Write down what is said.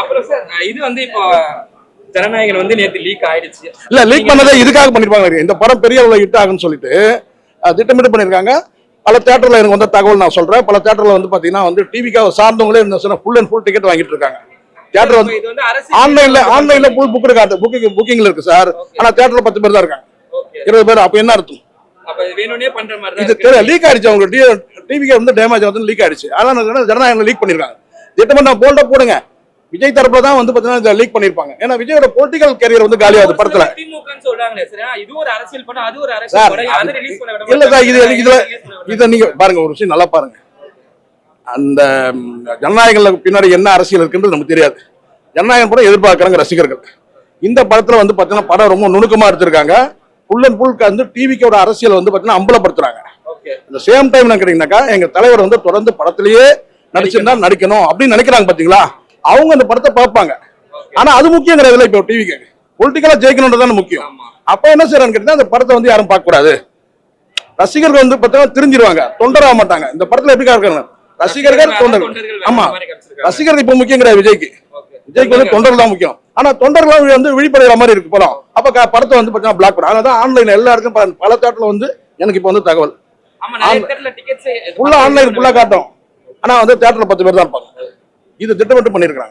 அப்புறம் சார் இது வந்து இப்போ ஜனநாயகன் வந்து நேத்து லீக் ஆயிடுச்சு. இல்ல லீக் பண்ணதை இதுக்காக பண்ணிருப்பாங்க. இந்த படம் பெரிய அளவுல ஹிட் ஆகுன்னு சொல்லிட்டு திட்டமிட்டு பண்ணிருக்காங்க. பல தியேட்டர்ல எனக்கு வந்த தகவல் நான் சொல்றேன். பல தியேட்டர்ல வந்து பாத்தீங்கன்னா வந்து டிவிக்காக சார்ந்தவங்களே இந்த ஃபுல் அண்ட் ஃபுல் டிக்கெட் வாங்கிட்டு இருக்காங்க. தியேட்டர் வந்து ஆன்லைன்ல ஃபுல் புக் இருக்காது, புக்கிங்ல இருக்கு சார். ஆனா தியேட்டர்ல 10 பேர் தான் இருக்காங்க, 20 பேர். அப்ப என்ன அர்த்தம்? இது லீக் ஆயிடுச்சு. அவங்க டிவிக்கு வந்து டேமேஜ் வந்து லீக் ஆயிடுச்சு. அதனால ஜனநாயகம் லீக் பண்ணிருக்காங்க. திட்டமிட்டு போல்டா போடுங்க. விஜய் தரப்புல தான் வந்து பாத்தீங்கன்னா லீக் பண்ணிருப்பாங்க. ஏன்னா விஜயோட பொலிட்டிக்கல் கேரியர் வந்து காலியாகுது படத்துல. இல்ல சார், இத நீங்க பாருங்க, ஒரு விஷயம் நல்லா பாருங்க. அந்த ஜனநாயகம் பின்னாடி என்ன அரசியல் இருக்குன்றது நமக்கு தெரியாது. ஜனநாயகம் கூட எதிர்பார்க்கறாங்க ரசிகர்கள். இந்த படத்துல வந்து பாத்தீங்கன்னா படம் ரொம்ப நுணுக்கமா எடுத்திருக்காங்க. ஃபுல் அண்ட் ஃபுல் வந்து டிவிக்கோட அரசியல் வந்து பாத்தீங்கன்னா அம்பலப்படுத்துறாங்க. இந்த சேம் டைம் என்ன கேட்டீங்கன்னாக்கா, எங்க தலைவர் வந்து தொடர்ந்து படத்திலேயே நடிச்சிருந்தா நடிக்கணும் அப்படின்னு நினைக்கிறாங்க. பாத்தீங்களா, அவங்க அந்த படத்தை பார்ப்பாங்க. ஆனா அது முக்கியம் கிடையாது. இப்போ டிவிக்கு பொலிட்டிக்கலா ஜெயிக்கணும்ன்றதான முக்கியம். அப்ப என்ன செய்யறான்னு கேட்டீங்கன்னா, அந்த படத்தை வந்து யாரும் பார்க்க கூடாது. ரசிகர்கள் வந்து பாத்தீங்கன்னா தெரிஞ்சிருவாங்க, தொண்டராக மாட்டாங்க. இந்த படத்துல எப்படி இருக்காங்க ரசிகர்கள் தொண்டர்கள். ஆமா, ரசிகர்கள் இப்ப முக்கியம் கிடையாது. விஜய்க்கு வந்து தொண்டர்கள் தான் முக்கியம். ஆனா தொண்டர்கள் வந்து விழிப்படைகிற மாதிரி இருக்கு படம். அப்ப படத்தை வந்து பாத்தீங்கன்னா பிளாக் பண்ண. அதனால ஆன்லைன் எல்லா இடத்துக்கும் பல தேட்டர்ல வந்து எனக்கு இப்ப வந்து தகவல் ஃபுல்லா ஆன்லைன் ஃபுல்லா காட்டும். ஆனா வந்து தியேட்டர்ல 10 பேர் தான் இருப்பாங்க. இது திட்டமிட்டு பண்ணிருக்காங்க.